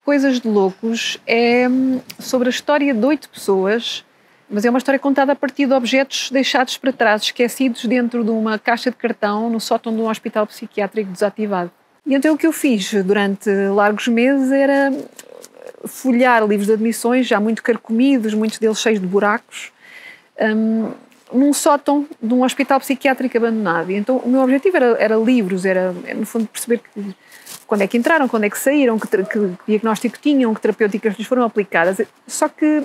Coisas de Loucos é sobre a história de 8 pessoas, mas é uma história contada a partir de objetos deixados para trás, esquecidos dentro de uma caixa de cartão no sótão de um hospital psiquiátrico desativado. E então o que eu fiz durante largos meses era folhear livros de admissões, já muito carcomidos, muitos deles cheios de buracos, num sótão de um hospital psiquiátrico abandonado. E então o meu objetivo era livros, era no fundo perceber quando é que entraram, quando é que saíram, que diagnóstico tinham, que terapêuticas lhes foram aplicadas. Só que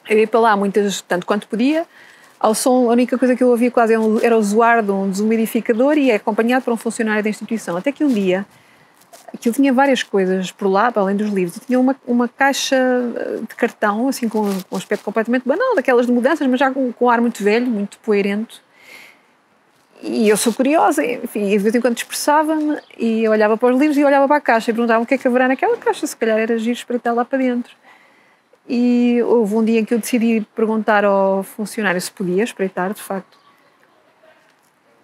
eu ia para lá muitas, tanto quanto podia, ao som, a única coisa que eu ouvia quase era o zoar de um desumidificador e é acompanhado por um funcionário da instituição. Até que um dia, aquilo tinha várias coisas por lá, para além dos livros, tinha uma caixa de cartão, assim com um aspecto completamente banal, daquelas de mudanças, mas já com um ar muito velho, muito poeirento. E eu sou curiosa, enfim, e de vez em quando dispersava-me e eu olhava para os livros e olhava para a caixa e perguntava o que é que haverá naquela caixa, se calhar era giro espreitar lá para dentro. E houve um dia em que eu decidi perguntar ao funcionário se podia espreitar, de facto.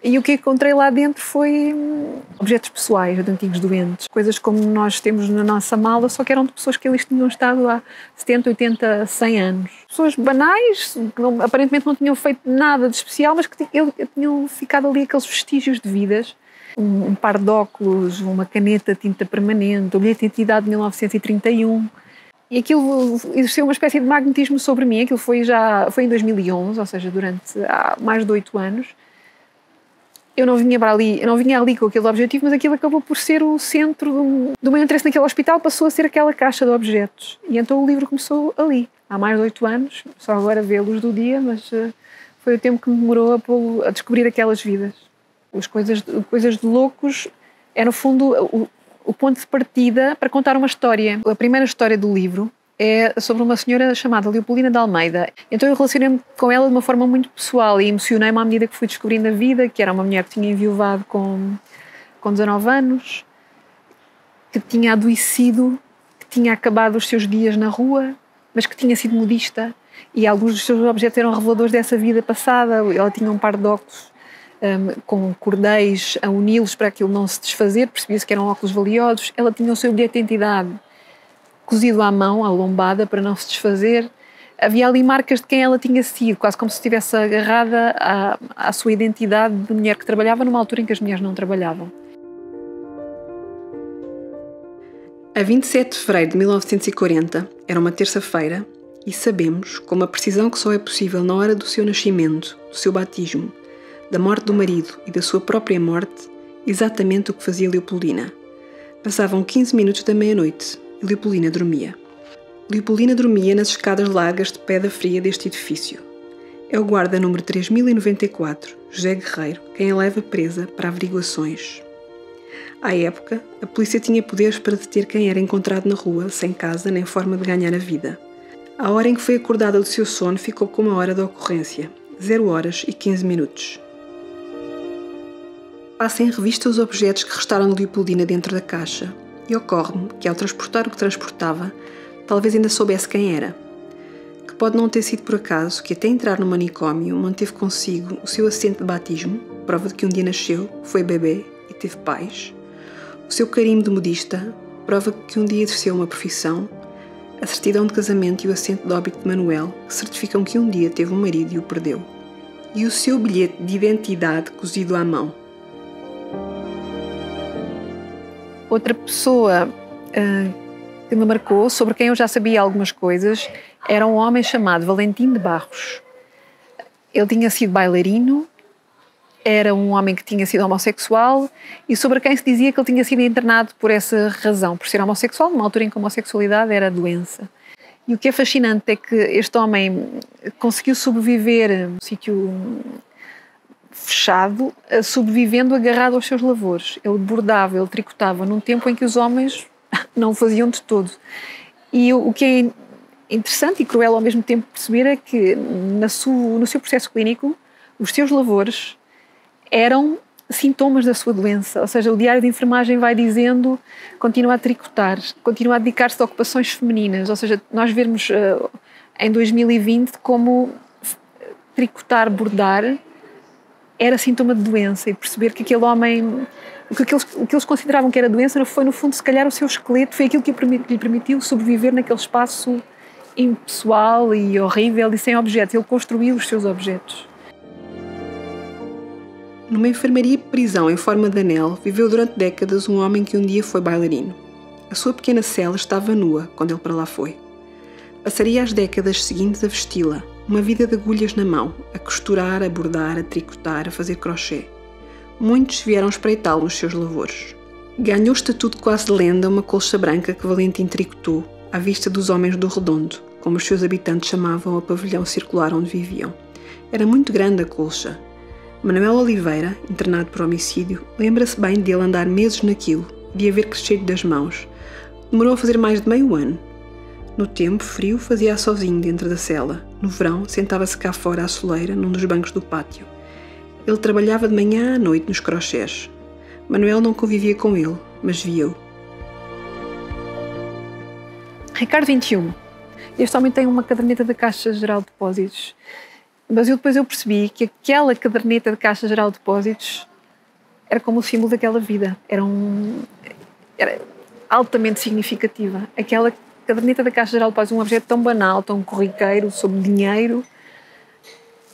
E o que encontrei lá dentro foi objetos pessoais de antigos doentes, coisas como nós temos na nossa mala, só que eram de pessoas que eles tinham estado há 70, 80, 100 anos. Pessoas banais, que aparentemente não tinham feito nada de especial, mas que tinham ficado ali aqueles vestígios de vidas. Um par de óculos, uma caneta de tinta permanente, o bilhete de identidade de 1931. E aquilo exerceu uma espécie de magnetismo sobre mim. Aquilo foi em 2011, ou seja, durante há mais de 8 anos. Eu não vinha ali com aquele objetivo, mas aquilo acabou por ser o centro do meu interesse naquele hospital, passou a ser aquela caixa de objetos. E então o livro começou ali, há mais de 8 anos, só agora vê a luz do dia, mas foi o tempo que me demorou a descobrir aquelas vidas. As coisas de loucos é, no fundo, o ponto de partida para contar uma história. A primeira história do livro é sobre uma senhora chamada Leopoldina de Almeida. Então eu relacionei-me com ela de uma forma muito pessoal e emocionei-me à medida que fui descobrindo a vida, que era uma mulher que tinha enviuvado com 19 anos, que tinha adoecido, que tinha acabado os seus dias na rua, mas que tinha sido modista e alguns dos seus objetos eram reveladores dessa vida passada. Ela tinha um par de óculos com cordéis a uni-los para aquilo não se desfazer, percebia-se que eram óculos valiosos. Ela tinha o seu bilhete de identidade cozido à mão, à lombada, para não se desfazer. Havia ali marcas de quem ela tinha sido, quase como se estivesse agarrada à sua identidade de mulher que trabalhava numa altura em que as mulheres não trabalhavam. A 27 de fevereiro de 1940, era uma terça-feira, e sabemos, com uma precisão que só é possível na hora do seu nascimento, do seu batismo, da morte do marido e da sua própria morte, exatamente o que fazia Leopoldina. Passavam 15 minutos da meia-noite e Leopoldina dormia. Leopoldina dormia nas escadas largas de pedra fria deste edifício. É o guarda número 3094, José Guerreiro, quem a leva presa para averiguações. À época, a polícia tinha poderes para deter quem era encontrado na rua, sem casa nem forma de ganhar a vida. A hora em que foi acordada do seu sono ficou como a hora da ocorrência, 0 horas e 15 minutos. Passa em revista os objetos que restaram de Leopoldina dentro da caixa e ocorre-me que, ao transportar o que transportava, talvez ainda soubesse quem era. Que pode não ter sido por acaso que, até entrar no manicômio, manteve consigo o seu assento de batismo, prova de que um dia nasceu, foi bebê e teve pais, o seu carimbo de modista, prova de que um dia exerceu uma profissão, a certidão de casamento e o assento de óbito de Manuel, que certificam que um dia teve um marido e o perdeu, e o seu bilhete de identidade cozido à mão. Outra pessoa que me marcou, sobre quem eu já sabia algumas coisas, era um homem chamado Valentim de Barros. Ele tinha sido bailarino, era um homem que tinha sido homossexual e sobre quem se dizia que ele tinha sido internado por essa razão, por ser homossexual, numa altura em que a homossexualidade era doença. E o que é fascinante é que este homem conseguiu sobreviver num sítio fechado, sobrevivendo agarrado aos seus lavores. Ele bordava, ele tricotava num tempo em que os homens não o faziam de todo. E o que é interessante e cruel ao mesmo tempo perceber é que no seu processo clínico os seus lavores eram sintomas da sua doença, ou seja, o diário de enfermagem vai dizendo continua a tricotar, continua a dedicar-se a ocupações femininas, ou seja, nós vermos em 2020 como tricotar, bordar era sintoma de doença, e perceber que aquele homem, o que eles consideravam que era doença, foi no fundo se calhar o seu esqueleto, foi aquilo que lhe permitiu sobreviver naquele espaço impessoal e horrível e sem objetos. Ele construiu os seus objetos. Numa enfermaria-prisão em forma de anel, viveu durante décadas um homem que um dia foi bailarino. A sua pequena cela estava nua quando ele para lá foi. Passaria as décadas seguintes a vesti-la, uma vida de agulhas na mão, a costurar, a bordar, a tricotar, a fazer crochê. Muitos vieram espreitá-lo nos seus lavores. Ganhou o estatuto quase de lenda uma colcha branca que Valentim tricotou, à vista dos homens do Redondo, como os seus habitantes chamavam o pavilhão circular onde viviam. Era muito grande a colcha. Manuel Oliveira, internado por homicídio, lembra-se bem dele andar meses naquilo, de haver crescido das mãos. Demorou a fazer mais de meio ano. No tempo frio fazia-a sozinho dentro da cela. No verão sentava-se cá fora à soleira, num dos bancos do pátio. Ele trabalhava de manhã à noite nos crochês. Manuel não convivia com ele, mas via-o. Ricardo 21. Este homem tem uma caderneta da Caixa Geral de Depósitos. Mas depois eu percebi que aquela caderneta de Caixa Geral de Depósitos era como o símbolo daquela vida. Era altamente significativa. Aquela caderneta da Caixa Geral de Depósitos, um objeto tão banal, tão corriqueiro, sobre dinheiro,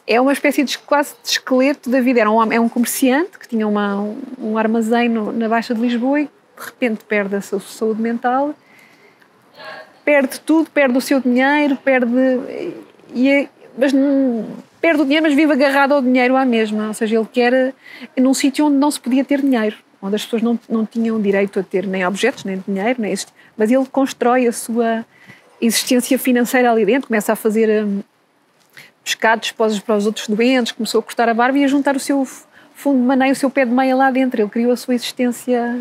é uma espécie de quase de esqueleto da vida. É um comerciante que tinha um armazém na Baixa de Lisboa e de repente perde a sua saúde mental, perde tudo, perde o seu dinheiro, perde o dinheiro, mas vive agarrado ao dinheiro à mesma. Ou seja, ele quer num sítio onde não se podia ter dinheiro, onde as pessoas não tinham direito a ter nem objetos, nem dinheiro, mas ele constrói a sua existência financeira ali dentro, começa a fazer pescados para os outros doentes, começou a cortar a barba e a juntar o seu fundo de maneio, o seu pé de meia lá dentro. Ele criou a sua existência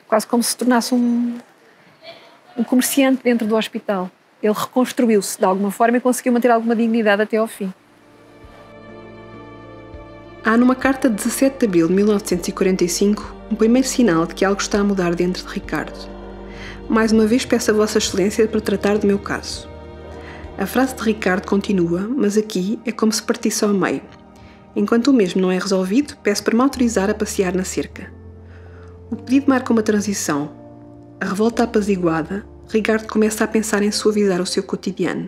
quase como se tornasse um comerciante dentro do hospital. Ele reconstruiu-se de alguma forma e conseguiu manter alguma dignidade até ao fim. Há numa carta de 17 de abril de 1945 um primeiro sinal de que algo está a mudar dentro de Ricardo. Mais uma vez peço a Vossa Excelência para tratar do meu caso. A frase de Ricardo continua, mas aqui é como se partisse ao meio. Enquanto o mesmo não é resolvido, peço para me autorizar a passear na cerca. O pedido marca uma transição. A revolta apaziguada, Ricardo começa a pensar em suavizar o seu cotidiano.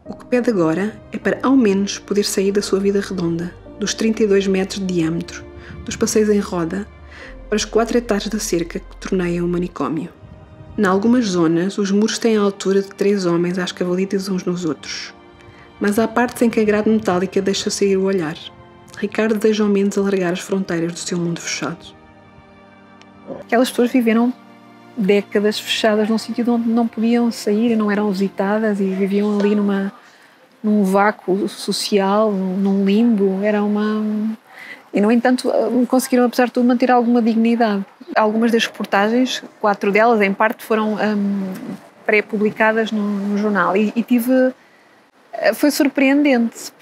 O que pede agora é para, ao menos, poder sair da sua vida redonda, dos 32 metros de diâmetro, dos passeios em roda, para os 4 etares da cerca que torneiam um manicômio. Em algumas zonas, os muros têm a altura de 3 homens às cavalitas uns nos outros. Mas há partes em que a grade metálica deixa sair o olhar. Ricardo deseja ao menos alargar as fronteiras do seu mundo fechado. Aquelas pessoas viveram décadas fechadas num sítio onde não podiam sair e não eram visitadas e viviam ali num vácuo social, num limbo. E, no entanto, conseguiram, apesar de tudo, manter alguma dignidade. Algumas das reportagens, 4 delas, em parte, foram pré-publicadas no jornal. Foi surpreendente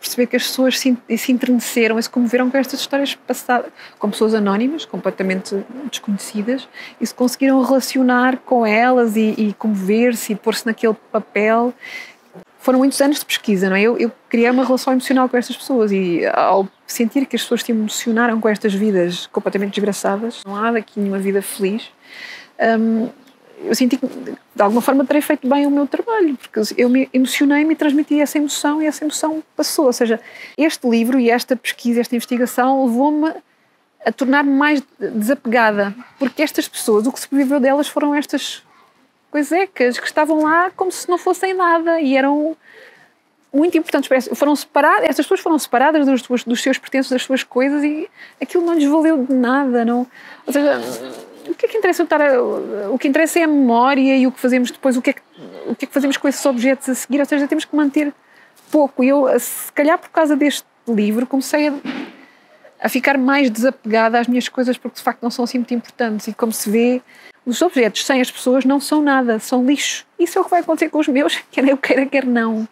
perceber que as pessoas se enterneceram e se comoveram com estas histórias passadas, com pessoas anónimas, completamente desconhecidas, e se conseguiram relacionar com elas e comover-se e pôr-se naquele papel. Foram muitos anos de pesquisa, não é? Eu criei uma relação emocional com estas pessoas e ao sentir que as pessoas se emocionaram com estas vidas completamente desgraçadas, não há daqui nenhuma vida feliz, eu senti que de alguma forma terei feito bem o meu trabalho, porque eu me emocionei-me e transmiti essa emoção e essa emoção passou. Ou seja, este livro e esta pesquisa, esta investigação levou-me a tornar-me mais desapegada, porque estas pessoas, o que sobreviveu delas foram estas coisecas que estavam lá como se não fossem nada e eram muito importantes. Estas pessoas foram separadas dos seus pertences, das suas coisas, e aquilo não lhes valeu de nada. Não? Ou seja, o que é que interessa? O que interessa é a memória e o que fazemos depois, o que é que fazemos com esses objetos a seguir. Ou seja, temos que manter pouco. E eu, se calhar por causa deste livro, comecei a ficar mais desapegada às minhas coisas, porque de facto não são assim muito importantes. E como se vê, os objetos sem as pessoas não são nada, são lixo. Isso é o que vai acontecer com os meus, quer eu queira, quer não.